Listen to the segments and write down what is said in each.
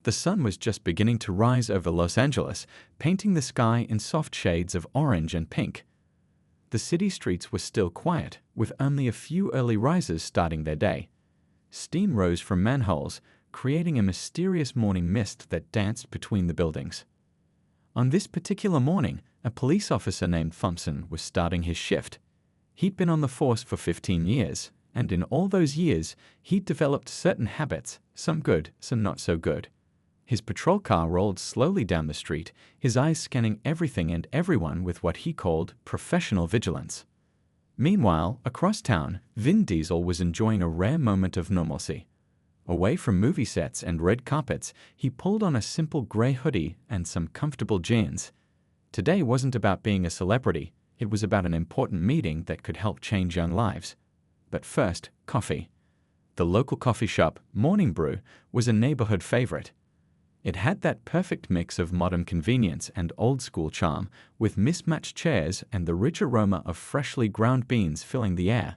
The sun was just beginning to rise over Los Angeles, painting the sky in soft shades of orange and pink. The city streets were still quiet, with only a few early risers starting their day. Steam rose from manholes, creating a mysterious morning mist that danced between the buildings. On this particular morning, a police officer named Thompson was starting his shift. He'd been on the force for 15 years, and in all those years, he'd developed certain habits, some good, some not so good. His patrol car rolled slowly down the street, his eyes scanning everything and everyone with what he called professional vigilance. Meanwhile, across town, Vin Diesel was enjoying a rare moment of normalcy. Away from movie sets and red carpets, he pulled on a simple gray hoodie and some comfortable jeans. Today wasn't about being a celebrity, it was about an important meeting that could help change young lives. But first, coffee. The local coffee shop, Morning Brew, was a neighborhood favorite. It had that perfect mix of modern convenience and old-school charm, with mismatched chairs and the rich aroma of freshly ground beans filling the air.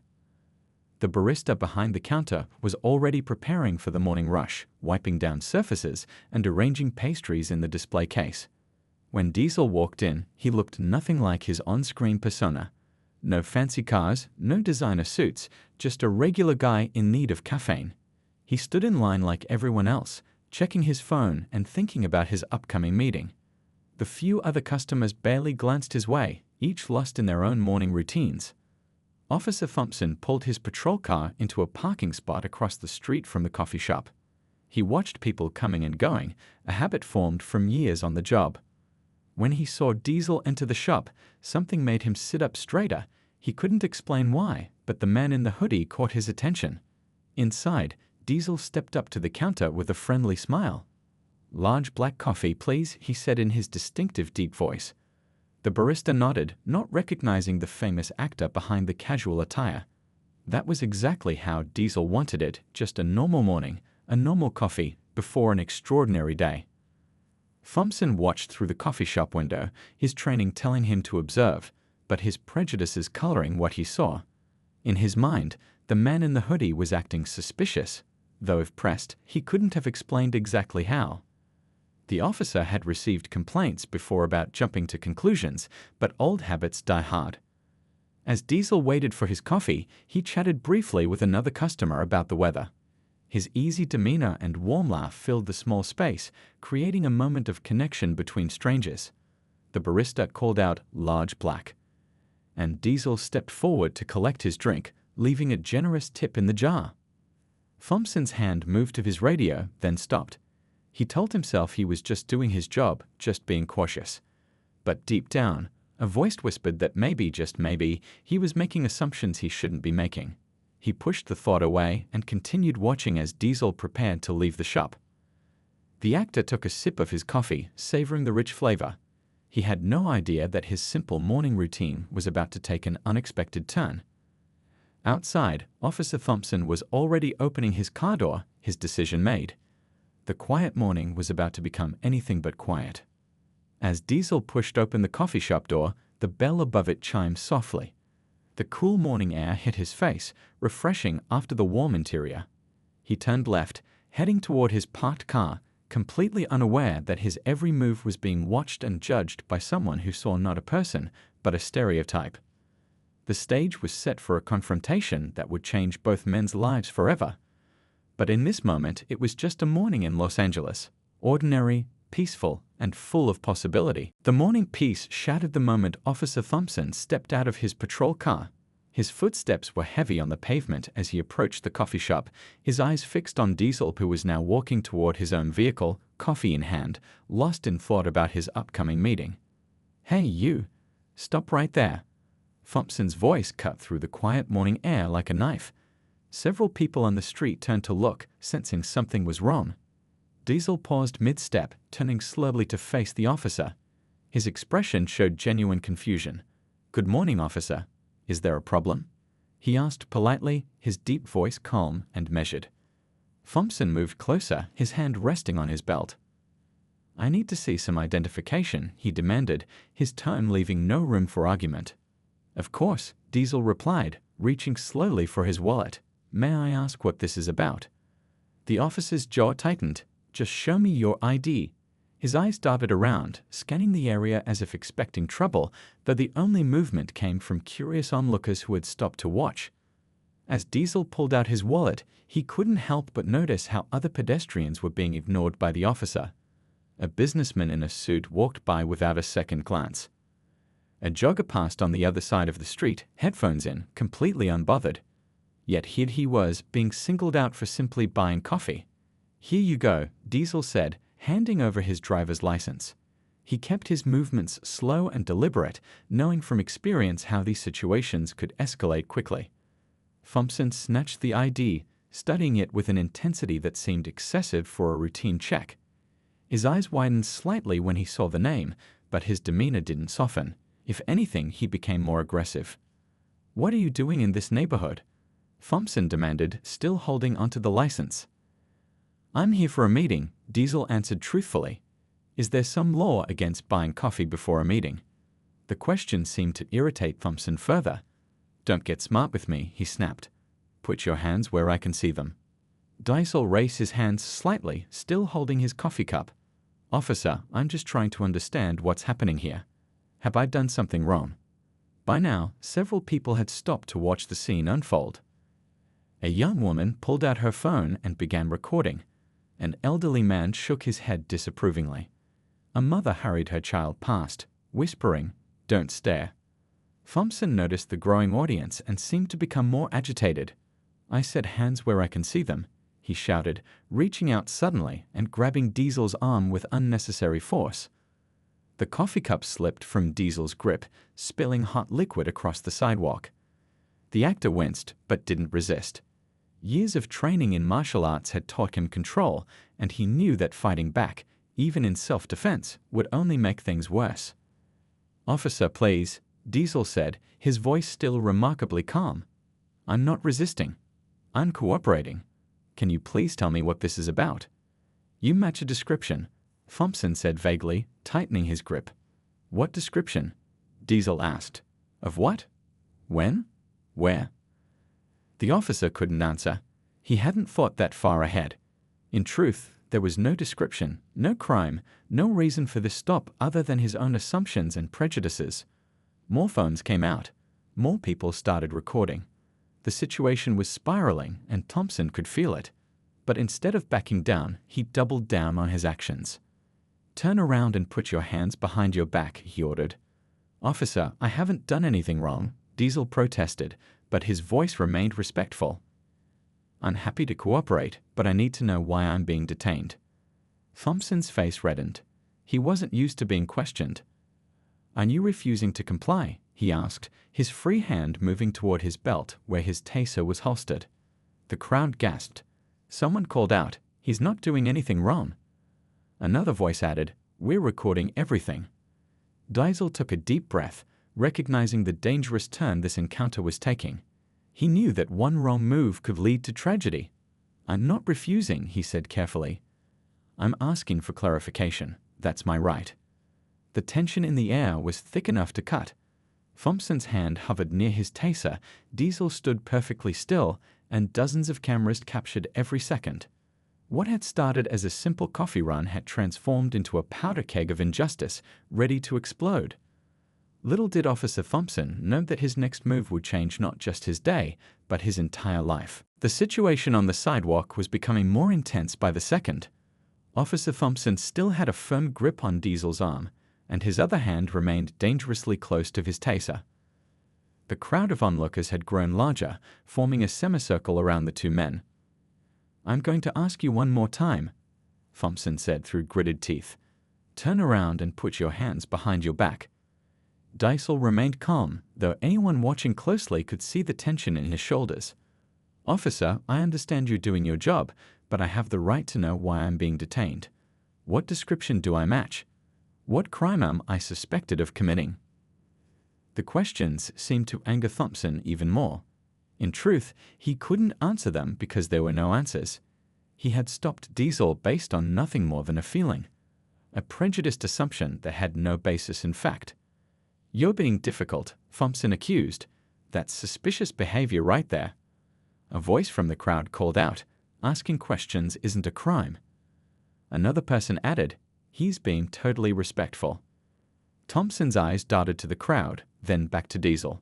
The barista behind the counter was already preparing for the morning rush, wiping down surfaces and arranging pastries in the display case. When Diesel walked in, he looked nothing like his on-screen persona. No fancy cars, no designer suits, just a regular guy in need of caffeine. He stood in line like everyone else, checking his phone and thinking about his upcoming meeting. The few other customers barely glanced his way, each lost in their own morning routines. Officer Thompson pulled his patrol car into a parking spot across the street from the coffee shop. He watched people coming and going, a habit formed from years on the job. When he saw Diesel enter the shop, something made him sit up straighter. He couldn't explain why, but the man in the hoodie caught his attention. Inside, Diesel stepped up to the counter with a friendly smile. "Large black coffee, please," he said in his distinctive deep voice. The barista nodded, not recognizing the famous actor behind the casual attire. That was exactly how Diesel wanted it, just a normal morning, a normal coffee, before an extraordinary day. Thompson watched through the coffee shop window, his training telling him to observe, but his prejudices coloring what he saw. In his mind, the man in the hoodie was acting suspicious, though if pressed, he couldn't have explained exactly how. The officer had received complaints before about jumping to conclusions, but old habits die hard. As Diesel waited for his coffee, he chatted briefly with another customer about the weather. His easy demeanor and warm laugh filled the small space, creating a moment of connection between strangers. The barista called out "large black," and Diesel stepped forward to collect his drink, leaving a generous tip in the jar. Thompson's hand moved to his radio, then stopped. He told himself he was just doing his job, just being cautious. But deep down, a voice whispered that maybe, just maybe, he was making assumptions he shouldn't be making. He pushed the thought away and continued watching as Diesel prepared to leave the shop. The actor took a sip of his coffee, savoring the rich flavor. He had no idea that his simple morning routine was about to take an unexpected turn. Outside, Officer Thompson was already opening his car door, his decision made. The quiet morning was about to become anything but quiet. As Diesel pushed open the coffee shop door, the bell above it chimed softly. The cool morning air hit his face, refreshing after the warm interior. He turned left, heading toward his parked car, completely unaware that his every move was being watched and judged by someone who saw not a person, but a stereotype. The stage was set for a confrontation that would change both men's lives forever. But in this moment, it was just a morning in Los Angeles, ordinary, peaceful, and full of possibility. The morning peace shattered the moment Officer Thompson stepped out of his patrol car. His footsteps were heavy on the pavement as he approached the coffee shop, his eyes fixed on Diesel, who was now walking toward his own vehicle, coffee in hand, lost in thought about his upcoming meeting. "Hey, you! Stop right there!" Thompson's voice cut through the quiet morning air like a knife. Several people on the street turned to look, sensing something was wrong. Diesel paused mid-step, turning slowly to face the officer. His expression showed genuine confusion. "Good morning, officer. Is there a problem?" he asked politely, his deep voice calm and measured. Thompson moved closer, his hand resting on his belt. "I need to see some identification," he demanded, his tone leaving no room for argument. "Of course," Diesel replied, reaching slowly for his wallet. "May I ask what this is about?" The officer's jaw tightened. Just show me your ID. His eyes darted around, scanning the area as if expecting trouble, though the only movement came from curious onlookers who had stopped to watch. As Diesel pulled out his wallet, he couldn't help but notice how other pedestrians were being ignored by the officer. A businessman in a suit walked by without a second glance. A jogger passed on the other side of the street, headphones in, completely unbothered. Yet here he was, being singled out for simply buying coffee. "Here you go," Diesel said, handing over his driver's license. He kept his movements slow and deliberate, knowing from experience how these situations could escalate quickly. Thompson snatched the ID, studying it with an intensity that seemed excessive for a routine check. His eyes widened slightly when he saw the name, but his demeanor didn't soften. If anything, he became more aggressive. "What are you doing in this neighborhood?" Thompson demanded, still holding onto the license. "I'm here for a meeting," Diesel answered truthfully. "Is there some law against buying coffee before a meeting?" The question seemed to irritate Thompson further. "Don't get smart with me," he snapped. "Put your hands where I can see them." Diesel raised his hands slightly, still holding his coffee cup. "Officer, I'm just trying to understand what's happening here. Have I done something wrong?" By now, several people had stopped to watch the scene unfold. A young woman pulled out her phone and began recording. An elderly man shook his head disapprovingly. A mother hurried her child past, whispering, "Don't stare." Thompson noticed the growing audience and seemed to become more agitated. "I said hands where I can see them," he shouted, reaching out suddenly and grabbing Diesel's arm with unnecessary force. The coffee cup slipped from Diesel's grip, spilling hot liquid across the sidewalk. The actor winced, but didn't resist. Years of training in martial arts had taught him control, and he knew that fighting back, even in self-defense, would only make things worse. "Officer, please," Diesel said, his voice still remarkably calm. "I'm not resisting. I'm cooperating. Can you please tell me what this is about?" "You match a description," Thompson said vaguely, tightening his grip. "What description?" Diesel asked. "Of what? When? Where?" The officer couldn't answer. He hadn't thought that far ahead. In truth, there was no description, no crime, no reason for this stop other than his own assumptions and prejudices. More phones came out. More people started recording. The situation was spiraling, and Thompson could feel it. But instead of backing down, he doubled down on his actions. "Turn around and put your hands behind your back," he ordered. "Officer, I haven't done anything wrong," Diesel protested, but his voice remained respectful. "I'm happy to cooperate, but I need to know why I'm being detained." Thompson's face reddened. He wasn't used to being questioned. "Are you refusing to comply?" he asked, his free hand moving toward his belt where his taser was holstered. The crowd gasped. Someone called out, "He's not doing anything wrong." Another voice added, "We're recording everything." Diesel took a deep breath, recognizing the dangerous turn this encounter was taking. He knew that one wrong move could lead to tragedy. "I'm not refusing," he said carefully. "I'm asking for clarification. That's my right." The tension in the air was thick enough to cut. Thompson's hand hovered near his taser, Diesel stood perfectly still, and dozens of cameras captured every second. What had started as a simple coffee run had transformed into a powder keg of injustice, ready to explode. Little did Officer Thompson know that his next move would change not just his day, but his entire life. The situation on the sidewalk was becoming more intense by the second. Officer Thompson still had a firm grip on Diesel's arm, and his other hand remained dangerously close to his taser. The crowd of onlookers had grown larger, forming a semicircle around the two men. "I'm going to ask you one more time," Thompson said through gritted teeth. "Turn around and put your hands behind your back." Diesel remained calm, though anyone watching closely could see the tension in his shoulders. "Officer, I understand you're doing your job, but I have the right to know why I'm being detained. What description do I match? What crime am I suspected of committing?" The questions seemed to anger Thompson even more. In truth, he couldn't answer them because there were no answers. He had stopped Diesel based on nothing more than a feeling, a prejudiced assumption that had no basis in fact. "You're being difficult," Thompson accused. "That's suspicious behavior right there." A voice from the crowd called out, "Asking questions isn't a crime." Another person added, "He's being totally respectful." Thompson's eyes darted to the crowd, then back to Diesel.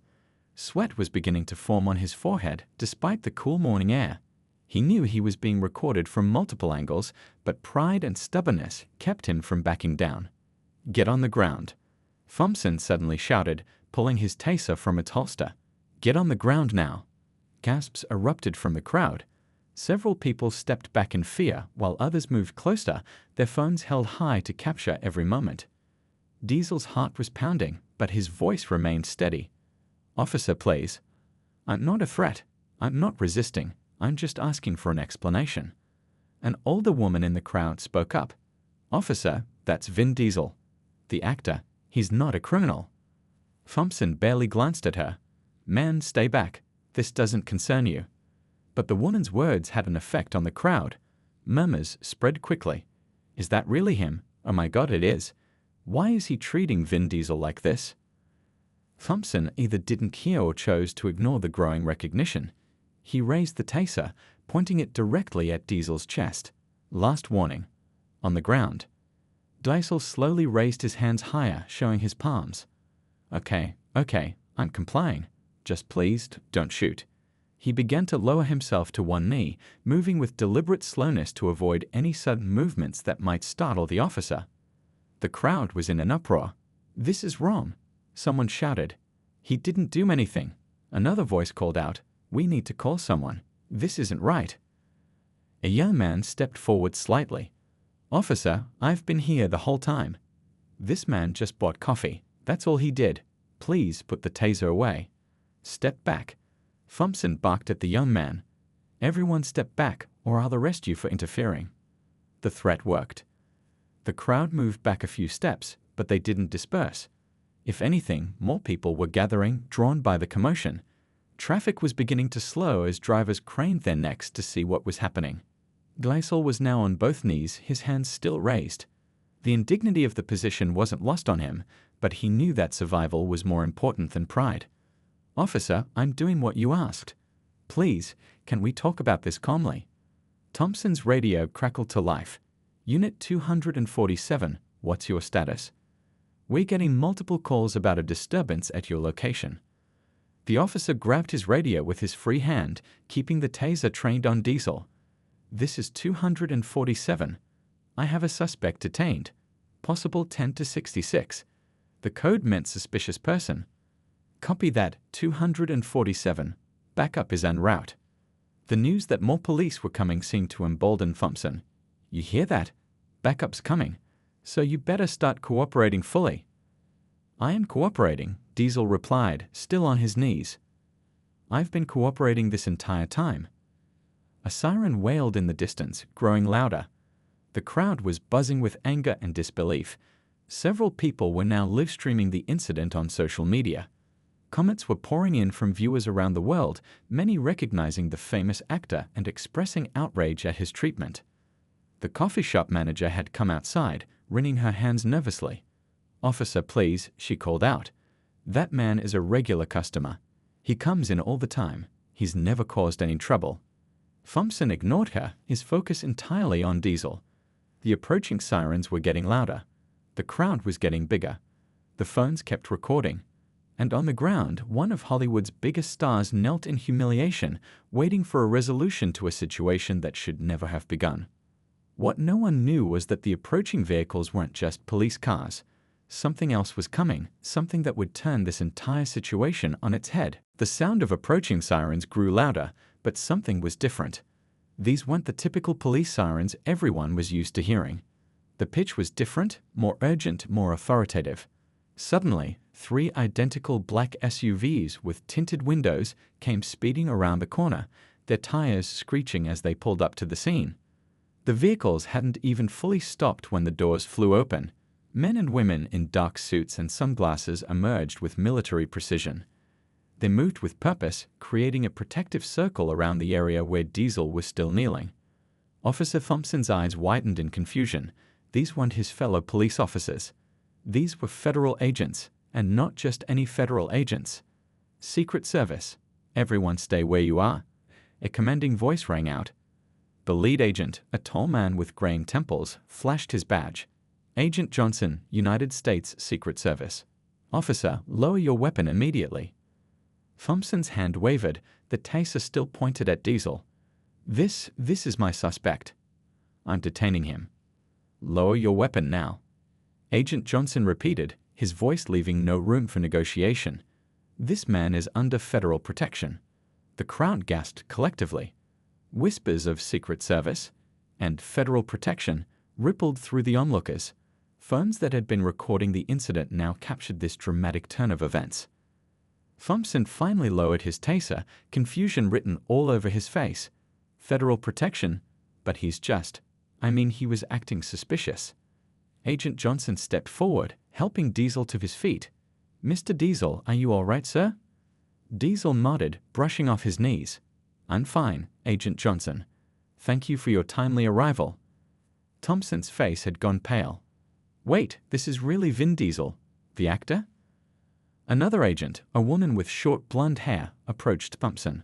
Sweat was beginning to form on his forehead despite the cool morning air. He knew he was being recorded from multiple angles, but pride and stubbornness kept him from backing down. "Get on the ground," Thompson suddenly shouted, pulling his taser from its holster. "Get on the ground now." Gasps erupted from the crowd. Several people stepped back in fear while others moved closer, their phones held high to capture every moment. Diesel's heart was pounding, but his voice remained steady. "Officer, please. I'm not a threat. I'm not resisting. I'm just asking for an explanation." An older woman in the crowd spoke up. "Officer, that's Vin Diesel. The actor. He's not a criminal." Thompson barely glanced at her. "Man, stay back. This doesn't concern you." But the woman's words had an effect on the crowd. Murmurs spread quickly. "Is that really him? Oh my God, it is. Why is he treating Vin Diesel like this?" Thompson either didn't hear or chose to ignore the growing recognition. He raised the taser, pointing it directly at Diesel's chest. "Last warning." On the ground. Diesel slowly raised his hands higher, showing his palms. Okay, I'm complying. Just please, don't shoot." He began to lower himself to one knee, moving with deliberate slowness to avoid any sudden movements that might startle the officer. The crowd was in an uproar. "This is wrong," someone shouted. "He didn't do anything." Another voice called out, "We need to call someone. This isn't right." A young man stepped forward slightly. "Officer, I've been here the whole time." "This man just bought coffee. That's all he did. Please put the taser away." "Step back." Thompson barked at the young man. "Everyone step back or I'll arrest you for interfering." The threat worked. The crowd moved back a few steps, but they didn't disperse. If anything, more people were gathering, drawn by the commotion. Traffic was beginning to slow as drivers craned their necks to see what was happening. Diesel was now on both knees, his hands still raised. The indignity of the position wasn't lost on him, but he knew that survival was more important than pride. "Officer, I'm doing what you asked. Please, can we talk about this calmly?" Thompson's radio crackled to life. "Unit 247, what's your status?" "We're getting multiple calls about a disturbance at your location." The officer grabbed his radio with his free hand, keeping the taser trained on Diesel. "This is 247. I have a suspect detained. Possible 10 to 66. The code meant suspicious person." "Copy that, 247. Backup is en route." The news that more police were coming seemed to embolden Thompson. "You hear that? Backup's coming. So you better start cooperating fully." "I am cooperating," Diesel replied, still on his knees. "I've been cooperating this entire time." A siren wailed in the distance, growing louder. The crowd was buzzing with anger and disbelief. Several people were now live-streaming the incident on social media. Comments were pouring in from viewers around the world, many recognizing the famous actor and expressing outrage at his treatment. The coffee shop manager had come outside, wringing her hands nervously. "Officer, please," she called out. "That man is a regular customer. He comes in all the time. He's never caused any trouble." Thompson ignored her, his focus entirely on Diesel. The approaching sirens were getting louder. The crowd was getting bigger. The phones kept recording. And on the ground, one of Hollywood's biggest stars knelt in humiliation, waiting for a resolution to a situation that should never have begun. What no one knew was that the approaching vehicles weren't just police cars. Something else was coming, something that would turn this entire situation on its head. The sound of approaching sirens grew louder, but something was different. These weren't the typical police sirens everyone was used to hearing. The pitch was different, more urgent, more authoritative. Suddenly, 3 identical black SUVs with tinted windows came speeding around the corner, their tires screeching as they pulled up to the scene. The vehicles hadn't even fully stopped when the doors flew open. Men and women in dark suits and sunglasses emerged with military precision. They moved with purpose, creating a protective circle around the area where Diesel was still kneeling. Officer Thompson's eyes widened in confusion. These weren't his fellow police officers. These were federal agents, and not just any federal agents. Secret Service. "Everyone stay where you are." A commanding voice rang out. The lead agent, a tall man with graying temples, flashed his badge. Agent Johnson, United States Secret Service. Officer, lower your weapon immediately. Thompson's hand wavered, the taser still pointed at Diesel. This is my suspect. I'm detaining him. Lower your weapon now. Agent Johnson repeated, his voice leaving no room for negotiation. This man is under federal protection. The crowd gasped collectively. Whispers of Secret Service and federal protection rippled through the onlookers. Phones that had been recording the incident now captured this dramatic turn of events. Thompson finally lowered his taser, confusion written all over his face. Federal protection? But he was acting suspicious. Agent Johnson stepped forward, helping Diesel to his feet. Mr. Diesel, are you all right, sir? Diesel nodded, brushing off his knees. I'm fine, Agent Johnson. Thank you for your timely arrival. Thompson's face had gone pale. Wait, this is really Vin Diesel, the actor? Another agent, a woman with short blonde hair, approached Thompson.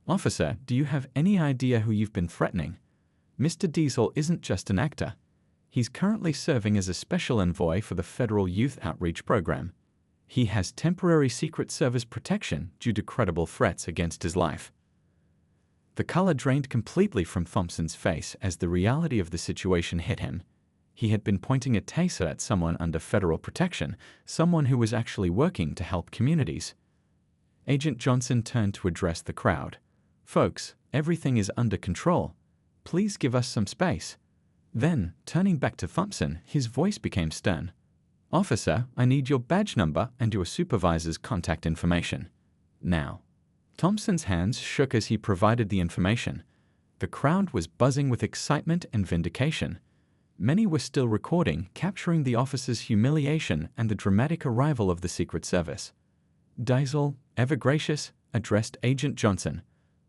Officer, do you have any idea who you've been threatening? Mr. Diesel isn't just an actor. He's currently serving as a special envoy for the Federal Youth Outreach Program. He has temporary Secret Service protection due to credible threats against his life. The color drained completely from Thompson's face as the reality of the situation hit him. He had been pointing a taser at someone under federal protection, someone who was actually working to help communities. Agent Johnson turned to address the crowd. Folks, everything is under control. Please give us some space. Then, turning back to Thompson, his voice became stern. Officer, I need your badge number and your supervisor's contact information. Now. Thompson's hands shook as he provided the information. The crowd was buzzing with excitement and vindication. Many were still recording, capturing the officer's humiliation and the dramatic arrival of the Secret Service. Diesel, ever gracious, addressed Agent Johnson.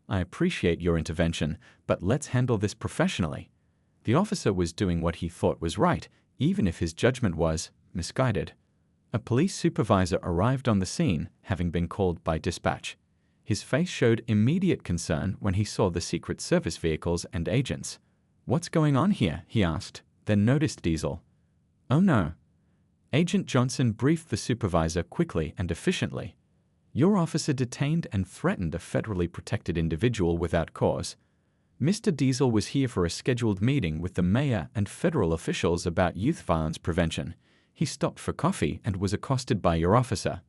I appreciate your intervention, but let's handle this professionally. The officer was doing what he thought was right, even if his judgment was misguided. A police supervisor arrived on the scene, having been called by dispatch. His face showed immediate concern when he saw the Secret Service vehicles and agents. What's going on here? He asked, then noticed Diesel. Oh no. Agent Johnson briefed the supervisor quickly and efficiently. Your officer detained and threatened a federally protected individual without cause. Mr. Diesel was here for a scheduled meeting with the mayor and federal officials about youth violence prevention. He stopped for coffee and was accosted by your officer.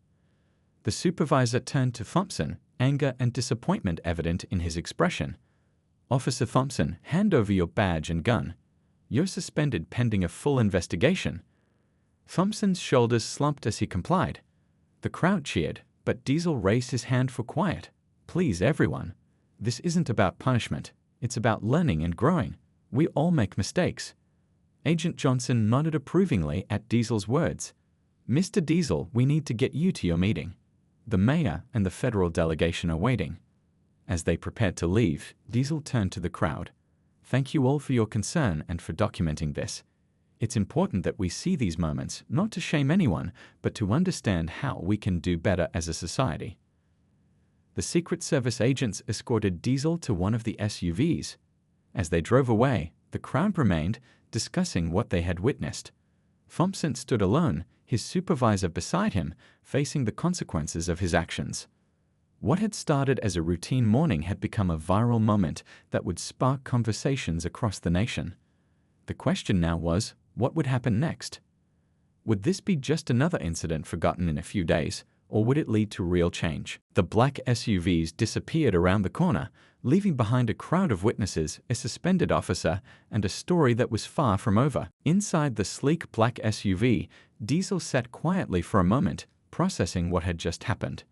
The supervisor turned to Thompson, anger and disappointment evident in his expression. Officer Thompson, hand over your badge and gun. You're suspended pending a full investigation. Thompson's shoulders slumped as he complied. The crowd cheered, but Diesel raised his hand for quiet. Please, everyone. This isn't about punishment. It's about learning and growing. We all make mistakes. Agent Johnson nodded approvingly at Diesel's words. Mr. Diesel, we need to get you to your meeting. The mayor and the federal delegation are waiting. As they prepared to leave, Diesel turned to the crowd. Thank you all for your concern and for documenting this. It's important that we see these moments, not to shame anyone, but to understand how we can do better as a society. The Secret Service agents escorted Diesel to one of the SUVs. As they drove away, the crowd remained, discussing what they had witnessed. Thompson stood alone, his supervisor beside him, facing the consequences of his actions. What had started as a routine morning had become a viral moment that would spark conversations across the nation. The question now was, what would happen next? Would this be just another incident forgotten in a few days, or would it lead to real change? The black SUVs disappeared around the corner, leaving behind a crowd of witnesses, a suspended officer, and a story that was far from over. Inside the sleek black SUV, Diesel sat quietly for a moment, processing what had just happened.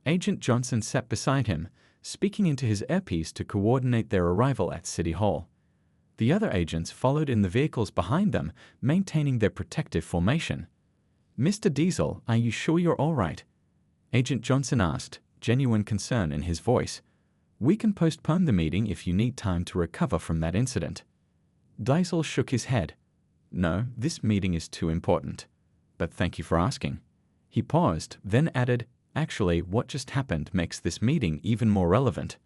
Agent Johnson sat beside him, speaking into his earpiece to coordinate their arrival at City Hall. The other agents followed in the vehicles behind them, maintaining their protective formation. Mr. Diesel, are you sure you're all right? Agent Johnson asked, genuine concern in his voice. We can postpone the meeting if you need time to recover from that incident. Diesel shook his head. No, this meeting is too important. But thank you for asking. He paused, then added, actually, what just happened makes this meeting even more relevant.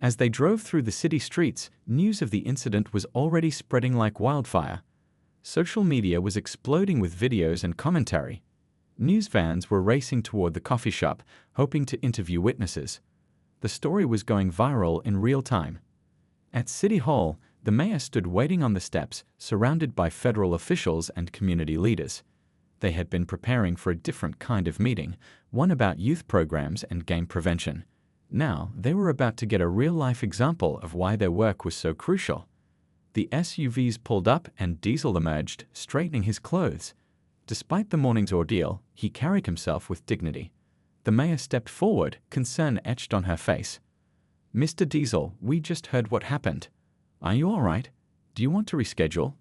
As they drove through the city streets, news of the incident was already spreading like wildfire. Social media was exploding with videos and commentary. News vans were racing toward the coffee shop, hoping to interview witnesses. The story was going viral in real time. At City Hall, the mayor stood waiting on the steps, surrounded by federal officials and community leaders. They had been preparing for a different kind of meeting, one about youth programs and gang prevention. Now, they were about to get a real-life example of why their work was so crucial. The SUVs pulled up and Diesel emerged, straightening his clothes. Despite the morning's ordeal, he carried himself with dignity. The mayor stepped forward, concern etched on her face. "Mr. Diesel, we just heard what happened. Are you all right? Do you want to reschedule?"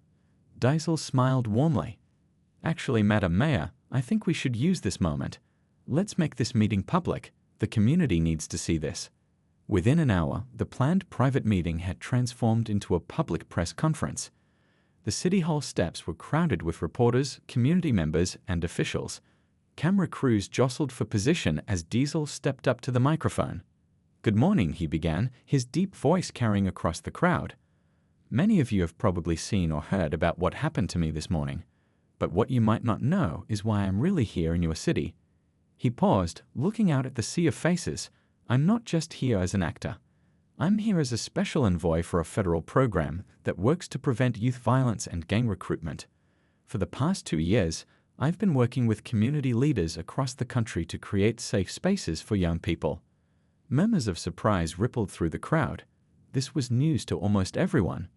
Diesel smiled warmly. "Actually, Madam Mayor, I think we should use this moment. Let's make this meeting public. The community needs to see this." Within an hour, the planned private meeting had transformed into a public press conference. The City Hall steps were crowded with reporters, community members, and officials. Camera crews jostled for position as Diesel stepped up to the microphone. "Good morning," he began, his deep voice carrying across the crowd. "Many of you have probably seen or heard about what happened to me this morning. But what you might not know is why I'm really here in your city." He paused, looking out at the sea of faces. "I'm not just here as an actor. I'm here as a special envoy for a federal program that works to prevent youth violence and gang recruitment. For the past 2 years, I've been working with community leaders across the country to create safe spaces for young people." Murmurs of surprise rippled through the crowd. This was news to almost everyone.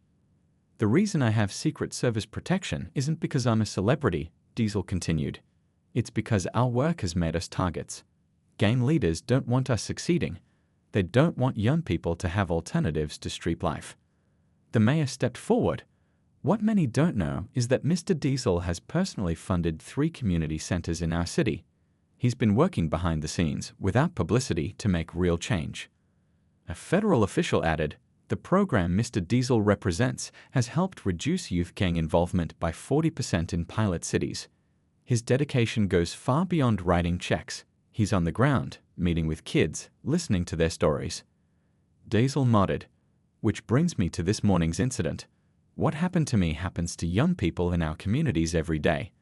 "The reason I have Secret Service protection isn't because I'm a celebrity," Diesel continued. "It's because our work has made us targets. Gang leaders don't want us succeeding. They don't want young people to have alternatives to street life." The mayor stepped forward. "What many don't know is that Mr. Diesel has personally funded 3 community centers in our city. He's been working behind the scenes, without publicity, to make real change." A federal official added, "The program Mr. Diesel represents has helped reduce youth gang involvement by 40% in pilot cities. His dedication goes far beyond writing checks. He's on the ground, meeting with kids, listening to their stories." Diesel nodded. "Which brings me to this morning's incident. What happened to me happens to young people in our communities every day.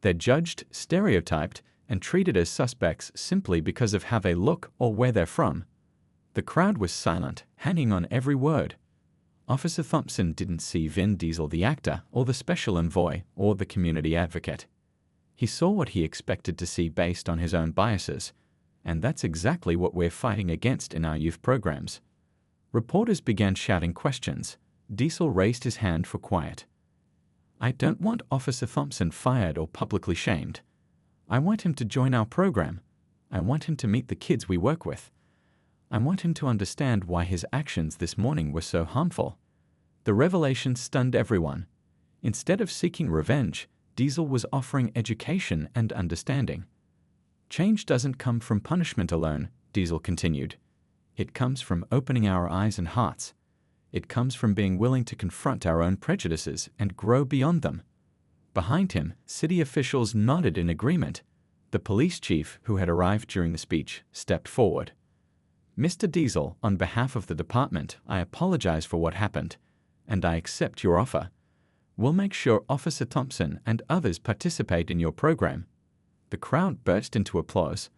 They're judged, stereotyped, and treated as suspects simply because of how they look or where they're from." The crowd was silent, hanging on every word. Officer Thompson didn't see Vin Diesel the actor, or the special envoy, or the community advocate. He saw what he expected to see based on his own biases, and that's exactly what we're fighting against in our youth programs. Reporters began shouting questions. Diesel raised his hand for quiet. "I don't want Officer Thompson fired or publicly shamed. I want him to join our program. I want him to meet the kids we work with. I want him to understand why his actions this morning were so harmful." The revelation stunned everyone. Instead of seeking revenge, Diesel was offering education and understanding. "Change doesn't come from punishment alone," Diesel continued. "It comes from opening our eyes and hearts. It comes from being willing to confront our own prejudices and grow beyond them." Behind him, city officials nodded in agreement. The police chief, who had arrived during the speech, stepped forward. "Mr. Diesel, on behalf of the department, I apologize for what happened, and I accept your offer. We'll make sure Officer Thompson and others participate in your program." The crowd burst into applause.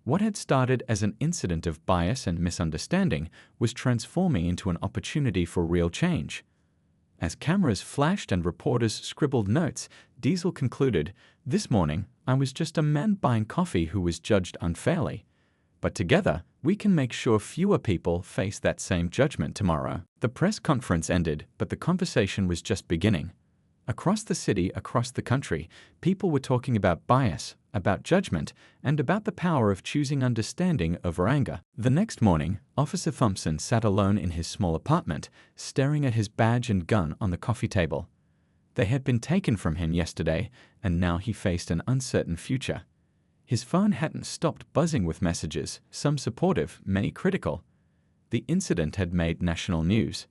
What had started as an incident of bias and misunderstanding was transforming into an opportunity for real change. As cameras flashed and reporters scribbled notes, Diesel concluded, "This morning, I was just a man buying coffee who was judged unfairly. But together, we can make sure fewer people face that same judgment tomorrow." The press conference ended, but the conversation was just beginning. Across the city, across the country, people were talking about bias, about judgment, and about the power of choosing understanding over anger. The next morning, Officer Thompson sat alone in his small apartment, staring at his badge and gun on the coffee table. They had been taken from him yesterday, and now he faced an uncertain future. His phone hadn't stopped buzzing with messages, some supportive, many critical. The incident had made national news.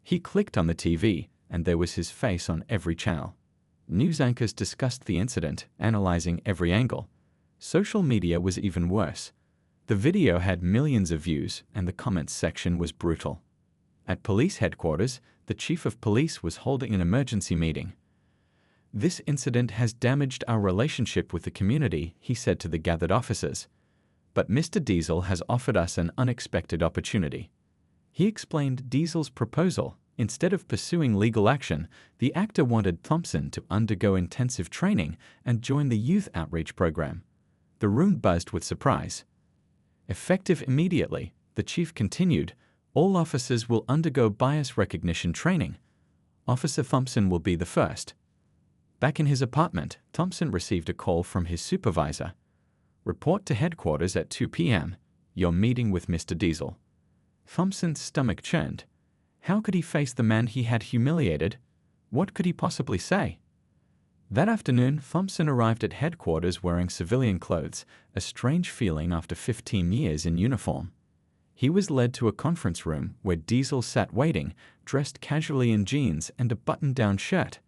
He clicked on the TV, and there was his face on every channel. News anchors discussed the incident, analyzing every angle. Social media was even worse. The video had millions of views, and the comments section was brutal. At police headquarters, the chief of police was holding an emergency meeting. "This incident has damaged our relationship with the community," he said to the gathered officers. "But Mr. Diesel has offered us an unexpected opportunity." He explained Diesel's proposal. Instead of pursuing legal action, the actor wanted Thompson to undergo intensive training and join the youth outreach program. The room buzzed with surprise. Effective immediately, the chief continued, "All officers will undergo bias recognition training. Officer Thompson will be the first." Back in his apartment, Thompson received a call from his supervisor. "Report to headquarters at 2 p.m. Your meeting with Mr. Diesel." Thompson's stomach churned. How could he face the man he had humiliated? What could he possibly say? That afternoon, Thompson arrived at headquarters wearing civilian clothes, a strange feeling after 15 years in uniform. He was led to a conference room where Diesel sat waiting, dressed casually in jeans and a button-down shirt.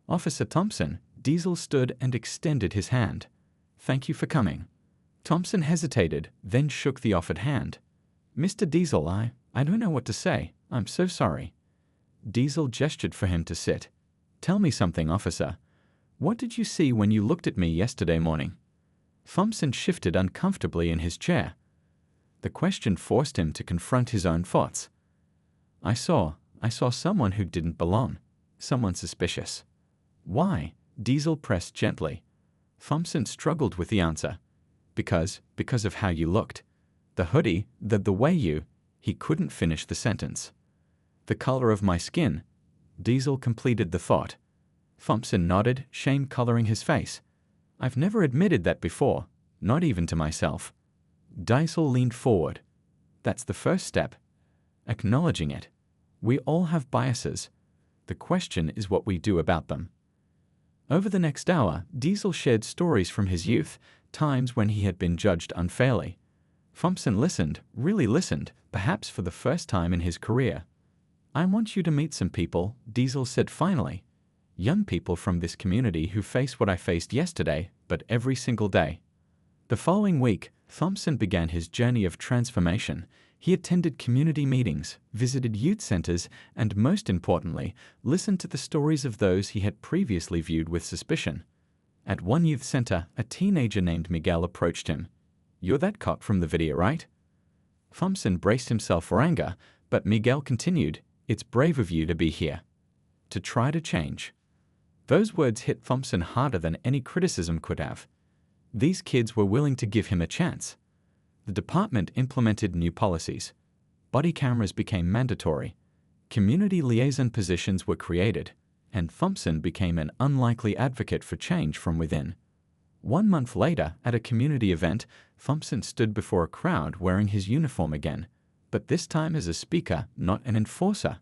"Officer Thompson," Diesel stood and extended his hand. "Thank you for coming." Thompson hesitated, then shook the offered hand. "Mr. Diesel, I don't know what to say. I'm so sorry." Diesel gestured for him to sit. "Tell me something, officer. What did you see when you looked at me yesterday morning?" Thompson shifted uncomfortably in his chair. The question forced him to confront his own thoughts. I saw someone who didn't belong. Someone suspicious." "Why?" Diesel pressed gently. Thompson struggled with the answer. Because of how you looked. The hoodie, the way you..." He couldn't finish the sentence. "The color of my skin." Diesel completed the thought. Thompson nodded, shame coloring his face. "I've never admitted that before, not even to myself." Diesel leaned forward. "That's the first step. Acknowledging it. We all have biases. The question is what we do about them." Over the next hour, Diesel shared stories from his youth, times when he had been judged unfairly. Thompson listened, really listened, perhaps for the first time in his career. "I want you to meet some people," Diesel said finally. "Young people from this community who face what I faced yesterday, but every single day." The following week, Thompson began his journey of transformation. He attended community meetings, visited youth centers, and most importantly, listened to the stories of those he had previously viewed with suspicion. At one youth center, a teenager named Miguel approached him. "You're that cop from the video, right?" Thompson braced himself for anger, but Miguel continued, "It's brave of you to be here. To try to change." Those words hit Thompson harder than any criticism could have. These kids were willing to give him a chance. The department implemented new policies. Body cameras became mandatory. Community liaison positions were created, and Thompson became an unlikely advocate for change from within. 1 month later, at a community event, Thompson stood before a crowd wearing his uniform again, but this time as a speaker, not an enforcer.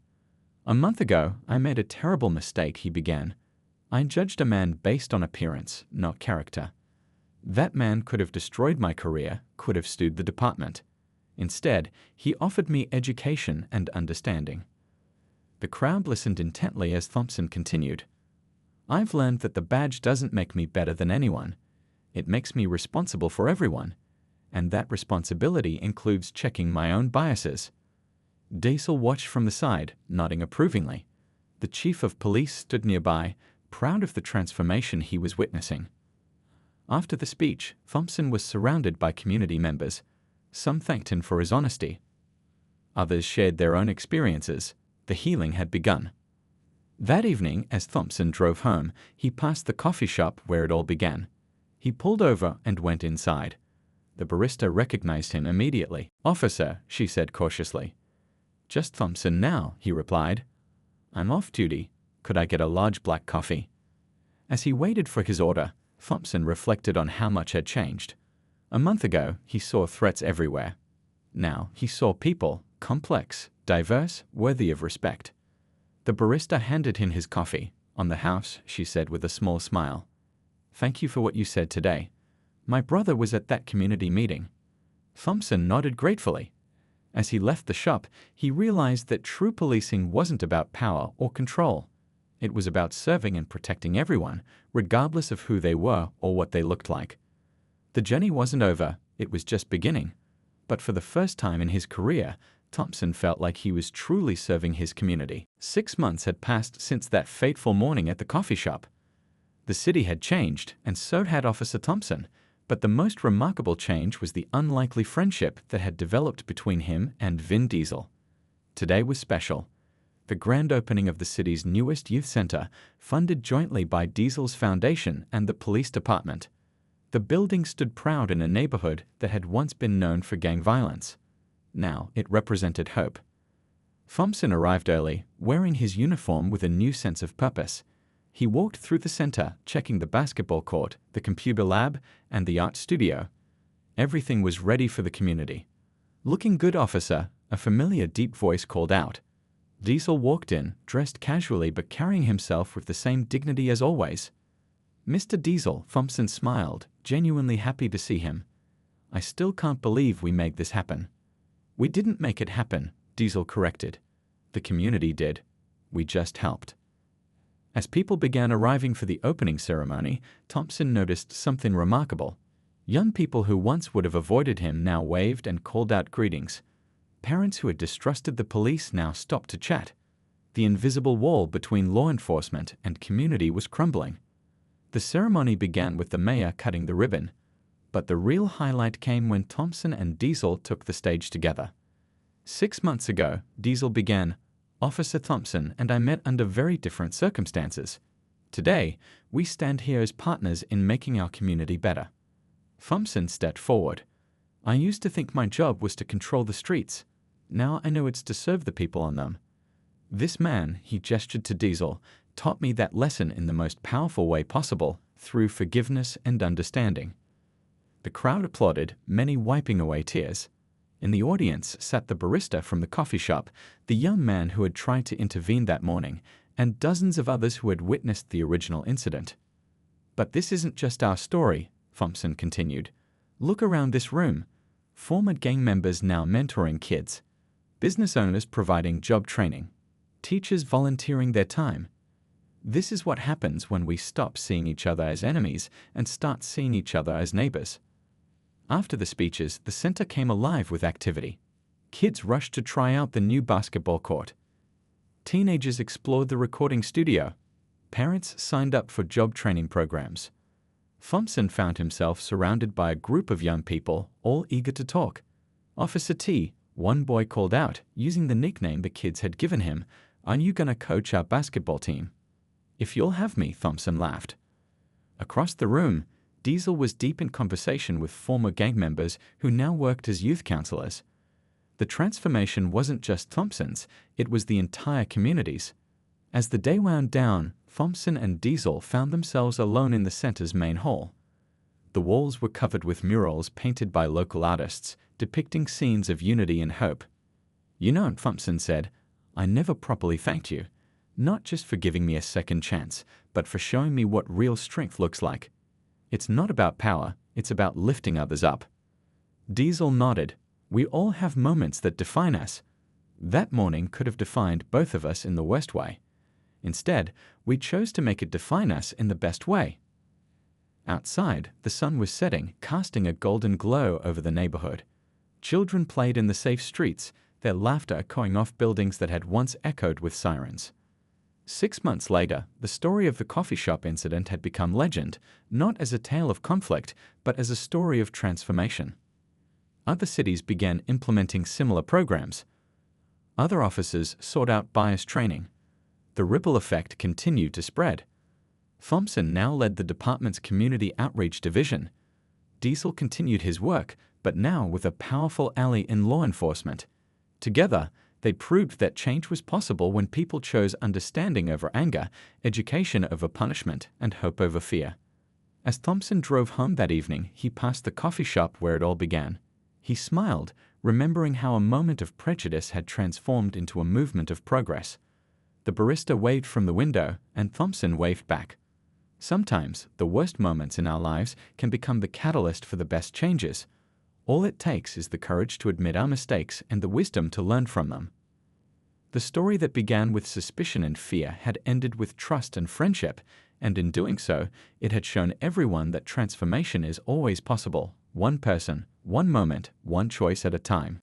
"A month ago, I made a terrible mistake," he began. "I judged a man based on appearance, not character. That man could have destroyed my career, could have sued the department. Instead, he offered me education and understanding." The crowd listened intently as Thompson continued. "I've learned that the badge doesn't make me better than anyone. It makes me responsible for everyone, and that responsibility includes checking my own biases." Diesel watched from the side, nodding approvingly. The chief of police stood nearby, proud of the transformation he was witnessing. After the speech, Thompson was surrounded by community members. Some thanked him for his honesty. Others shared their own experiences. The healing had begun. That evening, as Thompson drove home, he passed the coffee shop where it all began. He pulled over and went inside. The barista recognized him immediately. "Officer," she said cautiously. "Just Thompson now," he replied. "I'm off duty. Could I get a large black coffee?" As he waited for his order, Thompson reflected on how much had changed. A month ago, he saw threats everywhere. Now, he saw people, complex, diverse, worthy of respect. The barista handed him his coffee. "On the house," she said with a small smile. "Thank you for what you said today. My brother was at that community meeting." Thompson nodded gratefully. As he left the shop, he realized that true policing wasn't about power or control. It was about serving and protecting everyone, regardless of who they were or what they looked like. The journey wasn't over, it was just beginning. But for the first time in his career, Thompson felt like he was truly serving his community. 6 months had passed since that fateful morning at the coffee shop. The city had changed, and so had Officer Thompson, but the most remarkable change was the unlikely friendship that had developed between him and Vin Diesel. Today was special. The grand opening of the city's newest youth center, funded jointly by Diesel's foundation and the police department. The building stood proud in a neighborhood that had once been known for gang violence. Now it represented hope. Thompson arrived early, wearing his uniform with a new sense of purpose. He walked through the center, checking the basketball court, the computer lab, and the art studio. Everything was ready for the community. "Looking good, officer," a familiar deep voice called out. Diesel walked in, dressed casually but carrying himself with the same dignity as always. "Mr. Diesel," Thompson smiled, genuinely happy to see him. "I still can't believe we made this happen." "We didn't make it happen," Diesel corrected. "The community did. We just helped." As people began arriving for the opening ceremony, Thompson noticed something remarkable. Young people who once would have avoided him now waved and called out greetings. Parents who had distrusted the police now stopped to chat. The invisible wall between law enforcement and community was crumbling. The ceremony began with the mayor cutting the ribbon, but the real highlight came when Thompson and Diesel took the stage together. 6 months ago, Diesel began, "Officer Thompson and I met under very different circumstances. Today, we stand here as partners in making our community better." Thompson stepped forward. "I used to think my job was to control the streets. Now I know it's to serve the people on them. This man," he gestured to Diesel, "taught me that lesson in the most powerful way possible, through forgiveness and understanding." The crowd applauded, many wiping away tears. In the audience sat the barista from the coffee shop, the young man who had tried to intervene that morning, and dozens of others who had witnessed the original incident. "But this isn't just our story," Thompson continued. "Look around this room. Former gang members now mentoring kids. Business owners providing job training. Teachers volunteering their time. This is what happens when we stop seeing each other as enemies and start seeing each other as neighbors." After the speeches, the center came alive with activity. Kids rushed to try out the new basketball court. Teenagers explored the recording studio. Parents signed up for job training programs. Thompson found himself surrounded by a group of young people, all eager to talk. "Officer T," one boy called out, using the nickname the kids had given him, "are you gonna coach our basketball team?" "If you'll have me," Thompson laughed. Across the room, Diesel was deep in conversation with former gang members who now worked as youth counselors. The transformation wasn't just Thompson's, it was the entire community's. As the day wound down, Thompson and Diesel found themselves alone in the center's main hall. The walls were covered with murals painted by local artists, depicting scenes of unity and hope. "You know," Thompson said, "I never properly thanked you, not just for giving me a second chance, but for showing me what real strength looks like. It's not about power, it's about lifting others up." Diesel nodded. "We all have moments that define us." That morning could have defined both of us in the worst way. Instead, we chose to make it define us in the best way. Outside, the sun was setting, casting a golden glow over the neighborhood. Children played in the safe streets, their laughter echoing off buildings that had once echoed with sirens. 6 months later, the story of the coffee shop incident had become legend, not as a tale of conflict, but as a story of transformation. Other cities began implementing similar programs. Other officers sought out bias training. The ripple effect continued to spread. Thompson now led the department's community outreach division. Diesel continued his work, but now with a powerful ally in law enforcement. Together, they proved that change was possible when people chose understanding over anger, education over punishment, and hope over fear. As Thompson drove home that evening, he passed the coffee shop where it all began. He smiled, remembering how a moment of prejudice had transformed into a movement of progress. The barista waved from the window, and Thompson waved back. Sometimes, the worst moments in our lives can become the catalyst for the best changes. All it takes is the courage to admit our mistakes and the wisdom to learn from them. The story that began with suspicion and fear had ended with trust and friendship, and in doing so, it had shown everyone that transformation is always possible, one person, one moment, one choice at a time.